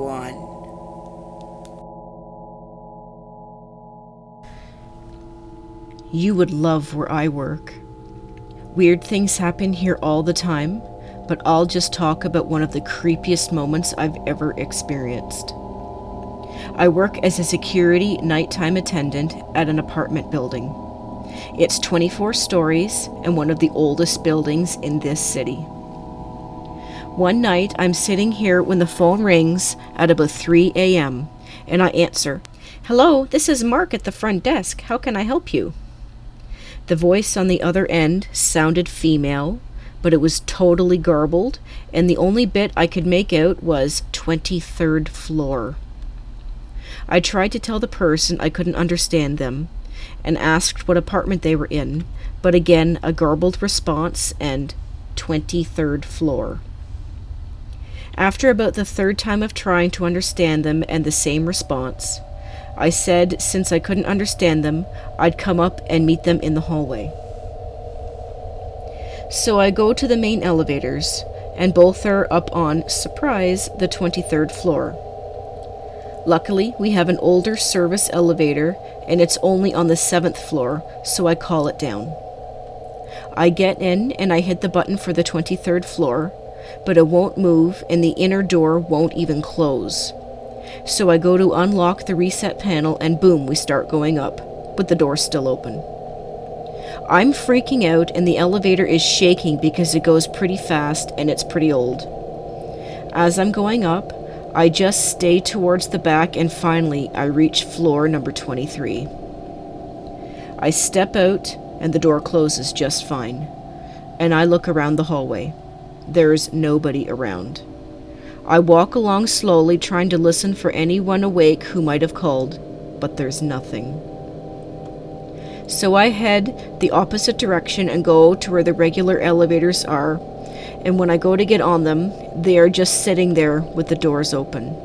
1. You would love where I work. Weird things happen here all the time, but I'll just talk about one of the creepiest moments I've ever experienced. I work as a security nighttime attendant at an apartment building. It's 24 stories and one of the oldest buildings in this city. One night, I'm sitting here when the phone rings at about 3 a.m. and I answer, "Hello, this is Mark at the front desk. How can I help you?" The voice on the other end sounded female, but it was totally garbled, and the only bit I could make out was 23rd floor. I tried to tell the person I couldn't understand them, and asked what apartment they were in, but again a garbled response and 23rd floor. After about the third time of trying to understand them and the same response, I said since I couldn't understand them, I'd come up and meet them in the hallway. So I go to the main elevators, and both are up on, surprise, the 23rd floor. Luckily, we have an older service elevator, and it's only on the 7th floor, so I call it down. I get in, and I hit the button for the 23rd floor, but it won't move, and the inner door won't even close. So I go to unlock the reset panel, and boom, we start going up, but the door's still open. I'm freaking out, and the elevator is shaking because it goes pretty fast, and it's pretty old. As I'm going up, I just stay towards the back, and finally I reach floor number 23. I step out, and the door closes just fine, and I look around the hallway. There's nobody around. I walk along slowly, trying to listen for anyone awake who might have called, but there's nothing. So I head the opposite direction and go to where the regular elevators are, and when I go to get on them, they are just sitting there with the doors open.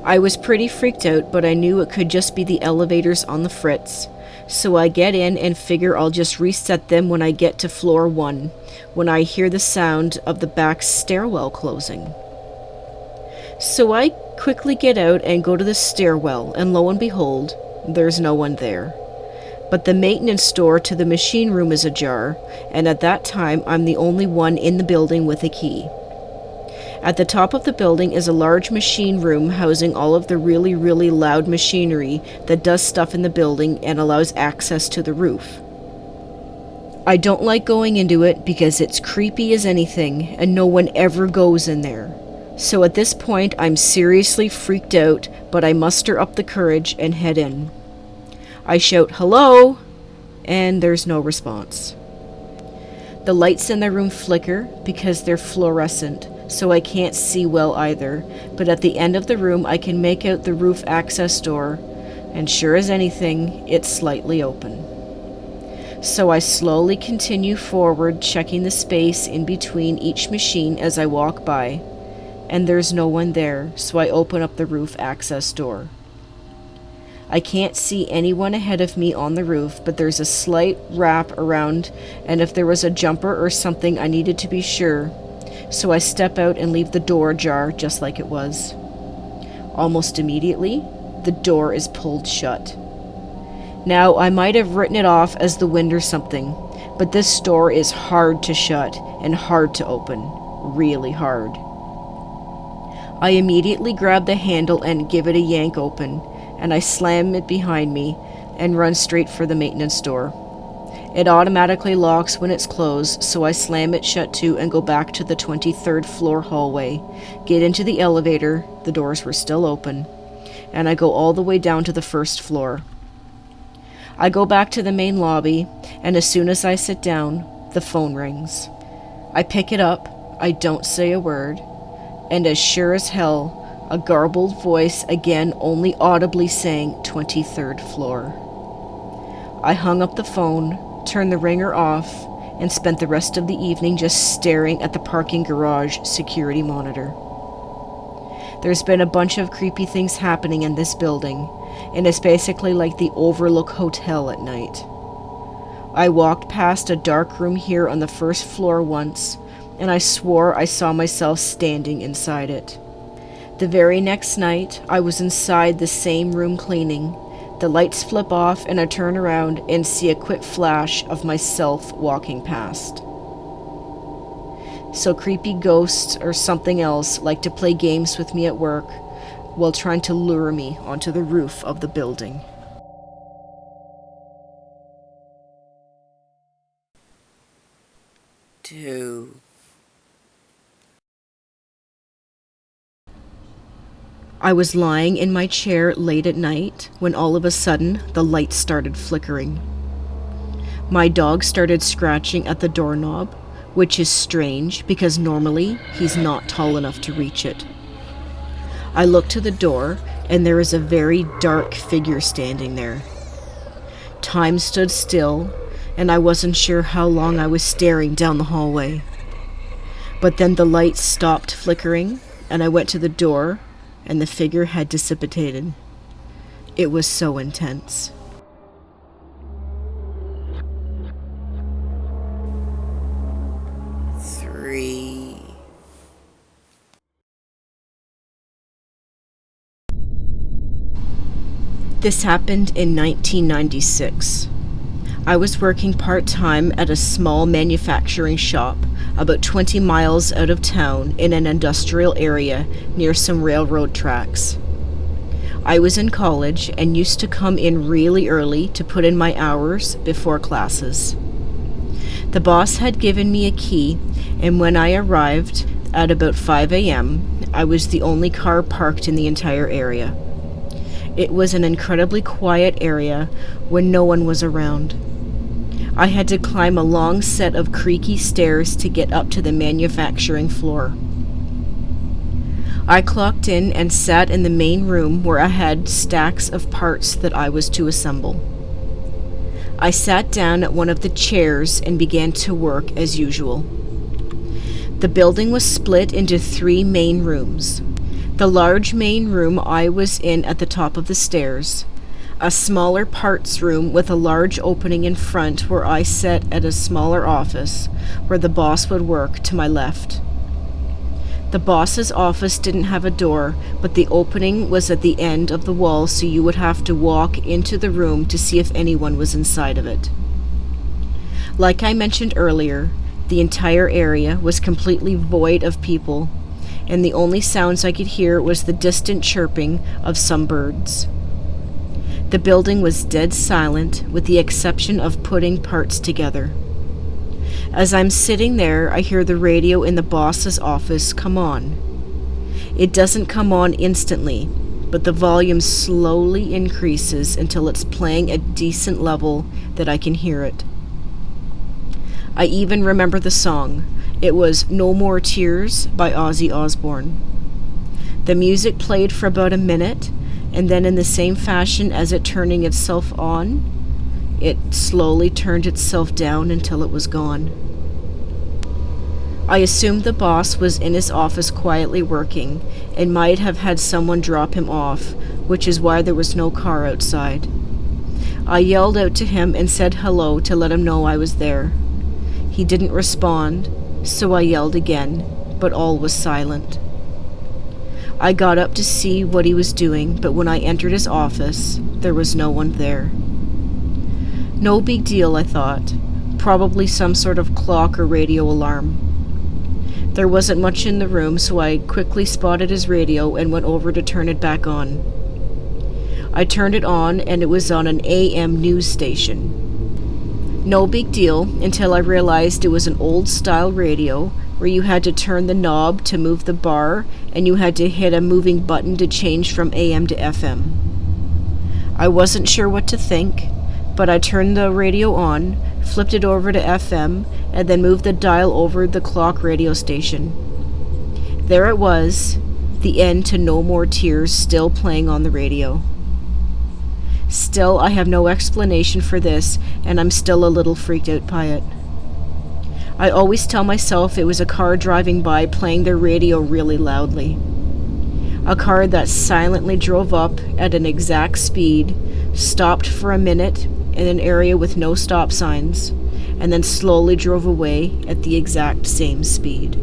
I was pretty freaked out, but I knew it could just be the elevators on the fritz, so I get in and figure I'll just reset them when I get to floor 1, when I hear the sound of the back stairwell closing. So I quickly get out and go to the stairwell, and lo and behold, there's no one there. But the maintenance door to the machine room is ajar, and at that time I'm the only one in the building with a key. At the top of the building is a large machine room housing all of the really, really loud machinery that does stuff in the building and allows access to the roof. I don't like going into it because it's creepy as anything, and no one ever goes in there. So at this point I'm seriously freaked out, but I muster up the courage and head in. I shout, "Hello!" and there's no response. The lights in the room flicker because they're fluorescent, so I can't see well either, but at the end of the room I can make out the roof access door, and sure as anything, it's slightly open. So I slowly continue forward, checking the space in between each machine as I walk by, and there's no one there, so I open up the roof access door. I can't see anyone ahead of me on the roof, but there's a slight wrap around, and if there was a jumper or something, I needed to be sure. So I step out and leave the door ajar just like it was. Almost immediately, the door is pulled shut. Now, I might have written it off as the wind or something, but this door is hard to shut and hard to open. Really hard. I immediately grab the handle and give it a yank open, and I slam it behind me and run straight for the maintenance door. It automatically locks when it's closed, so I slam it shut too and go back to the 23rd floor hallway, get into the elevator, the doors were still open, and I go all the way down to the 1st floor. I go back to the main lobby, and as soon as I sit down, the phone rings. I pick it up, I don't say a word, and as sure as hell, a garbled voice again only audibly saying 23rd floor. I hung up the phone, turned the ringer off, and spent the rest of the evening just staring at the parking garage security monitor. There's been a bunch of creepy things happening in this building, and it's basically like the Overlook Hotel at night. I walked past a dark room here on the 1st floor once, and I swore I saw myself standing inside it. The very next night, I was inside the same room cleaning. The lights flip off and I turn around and see a quick flash of myself walking past. So creepy ghosts or something else like to play games with me at work while trying to lure me onto the roof of the building. Two. I was lying in my chair late at night when all of a sudden the lights started flickering. My dog started scratching at the doorknob, which is strange because normally he's not tall enough to reach it. I looked to the door and there is a very dark figure standing there. Time stood still and I wasn't sure how long I was staring down the hallway. But then the lights stopped flickering and I went to the door and the figure had dissipated. It was so intense. Three. This happened in 1996. I was working part-time at a small manufacturing shop about 20 miles out of town in an industrial area near some railroad tracks. I was in college and used to come in really early to put in my hours before classes. The boss had given me a key, and when I arrived at about 5 a.m., I was the only car parked in the entire area. It was an incredibly quiet area when no one was around. I had to climb a long set of creaky stairs to get up to the manufacturing floor. I clocked in and sat in the main room where I had stacks of parts that I was to assemble. I sat down at one of the chairs and began to work as usual. The building was split into 3 main rooms. The large main room I was in at the top of the stairs, a smaller parts room with a large opening in front where I sat at a smaller office where the boss would work to my left. The boss's office didn't have a door, but the opening was at the end of the wall, so you would have to walk into the room to see if anyone was inside of it. Like I mentioned earlier, the entire area was completely void of people, and the only sounds I could hear was the distant chirping of some birds. The building was dead silent, with the exception of putting parts together. As I'm sitting there, I hear the radio in the boss's office come on. It doesn't come on instantly, but the volume slowly increases until it's playing a decent level that I can hear it. I even remember the song. It was No More Tears by Ozzy Osbourne. The music played for about a minute, and then in the same fashion as it turning itself on, it slowly turned itself down until it was gone. I assumed the boss was in his office quietly working and might have had someone drop him off, which is why there was no car outside. I yelled out to him and said hello to let him know I was there. He didn't respond, so I yelled again, but all was silent. I got up to see what he was doing, but when I entered his office, there was no one there. No big deal, I thought. Probably some sort of clock or radio alarm. There wasn't much in the room, so I quickly spotted his radio and went over to turn it back on. I turned it on, and it was on an AM news station. No big deal until I realized it was an old-style radio where you had to turn the knob to move the bar, and you had to hit a moving button to change from AM to FM. I wasn't sure what to think, but I turned the radio on, flipped it over to FM, and then moved the dial over the clock radio station. There it was, the end to No More Tears still playing on the radio. Still, I have no explanation for this, and I'm still a little freaked out by it. I always tell myself it was a car driving by playing their radio really loudly. A car that silently drove up at an exact speed, stopped for a minute in an area with no stop signs, and then slowly drove away at the exact same speed.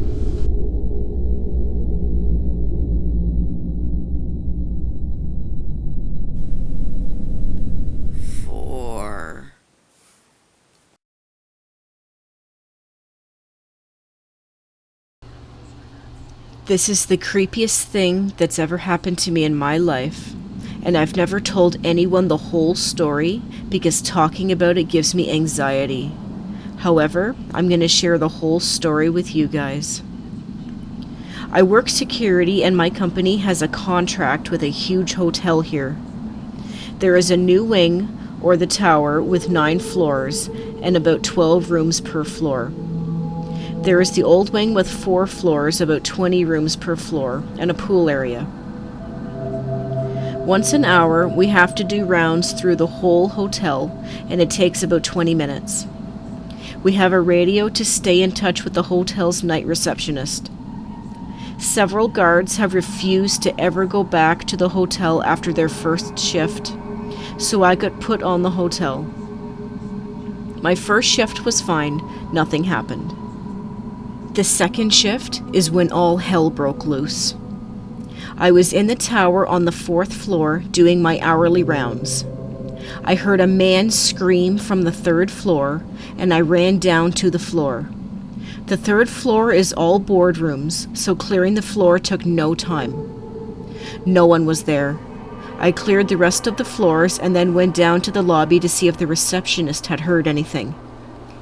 This is the creepiest thing that's ever happened to me in my life, and I've never told anyone the whole story because talking about it gives me anxiety. However, I'm going to share the whole story with you guys. I work security and my company has a contract with a huge hotel here. There is a new wing, or the tower, with 9 floors and about 12 rooms per floor. There is the old wing with 4 floors, about 20 rooms per floor, and a pool area. Once an hour, we have to do rounds through the whole hotel, and it takes about 20 minutes. We have a radio to stay in touch with the hotel's night receptionist. Several guards have refused to ever go back to the hotel after their first shift, so I got put on the hotel. My first shift was fine, nothing happened. The second shift is when all hell broke loose. I was in the tower on the 4th floor doing my hourly rounds. I heard a man scream from the 3rd floor, and I ran down to the floor. The 3rd floor is all boardrooms, so clearing the floor took no time. No one was there. I cleared the rest of the floors and then went down to the lobby to see if the receptionist had heard anything.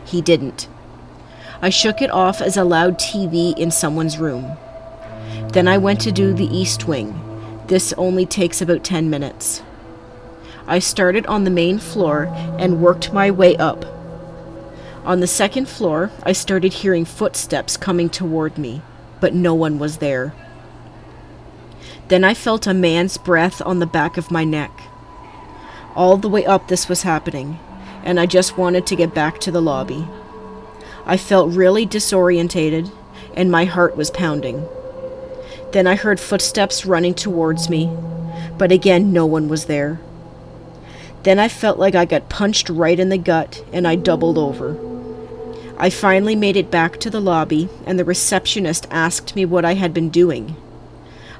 He didn't. I shook it off as a loud TV in someone's room. Then I went to do the east wing. This only takes about 10 minutes. I started on the main floor and worked my way up. On the 2nd floor, I started hearing footsteps coming toward me, but no one was there. Then I felt a man's breath on the back of my neck. All the way up this was happening, and I just wanted to get back to the lobby. I felt really disorientated, and my heart was pounding. Then I heard footsteps running towards me, but again no one was there. Then I felt like I got punched right in the gut, and I doubled over. I finally made it back to the lobby, and the receptionist asked me what I had been doing.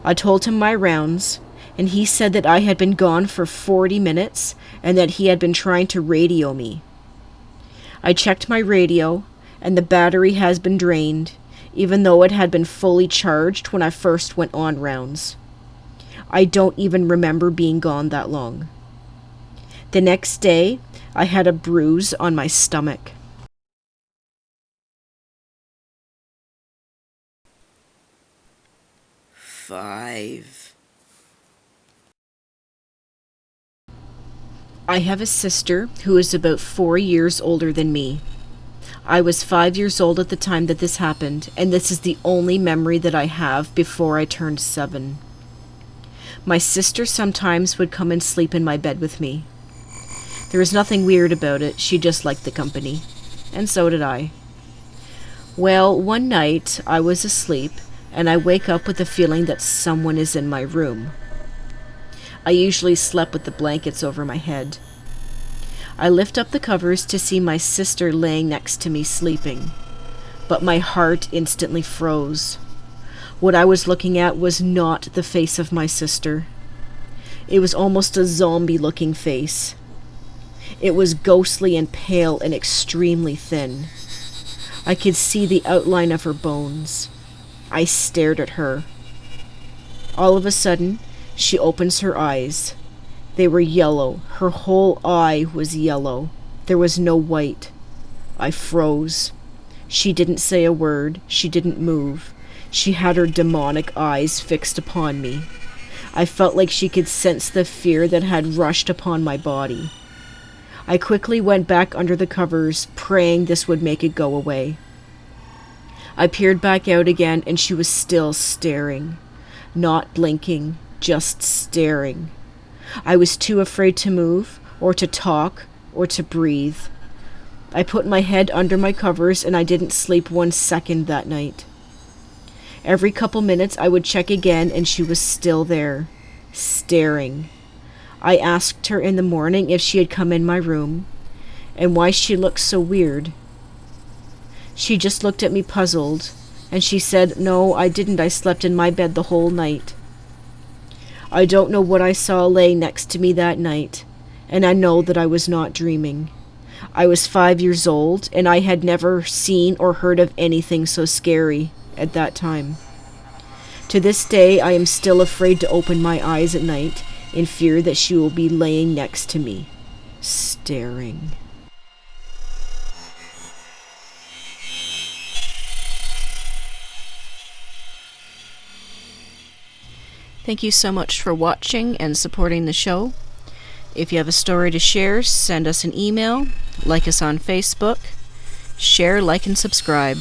I told him my rounds, and he said that I had been gone for 40 minutes, and that he had been trying to radio me. I checked my radio, and the battery has been drained, even though it had been fully charged when I first went on rounds. I don't even remember being gone that long. The next day, I had a bruise on my stomach. Five. I have a sister who is about 4 years older than me. I was 5 years old at the time that this happened, and this is the only memory that I have before I turned 7. My sister sometimes would come and sleep in my bed with me. There was nothing weird about it, she just liked the company. And so did I. Well, one night I was asleep, and I wake up with the feeling that someone is in my room. I usually slept with the blankets over my head. I lift up the covers to see my sister laying next to me sleeping, but my heart instantly froze. What I was looking at was not the face of my sister. It was almost a zombie-looking face. It was ghostly and pale and extremely thin. I could see the outline of her bones. I stared at her. All of a sudden, she opens her eyes. They were yellow. Her whole eye was yellow. There was no white. I froze. She didn't say a word. She didn't move. She had her demonic eyes fixed upon me. I felt like she could sense the fear that had rushed upon my body. I quickly went back under the covers, praying this would make it go away. I peered back out again, and she was still staring. Not blinking, just staring. I was too afraid to move, or to talk, or to breathe. I put my head under my covers, and I didn't sleep 1 second that night. Every couple minutes I would check again, and she was still there, staring. I asked her in the morning if she had come in my room, and why she looked so weird. She just looked at me puzzled, and she said, "No, I didn't. I slept in my bed the whole night." I don't know what I saw laying next to me that night, and I know that I was not dreaming. I was 5 years old, and I had never seen or heard of anything so scary at that time. To this day, I am still afraid to open my eyes at night in fear that she will be laying next to me, staring. Thank you so much for watching and supporting the show. If you have a story to share, send us an email, like us on Facebook, share, like, and subscribe.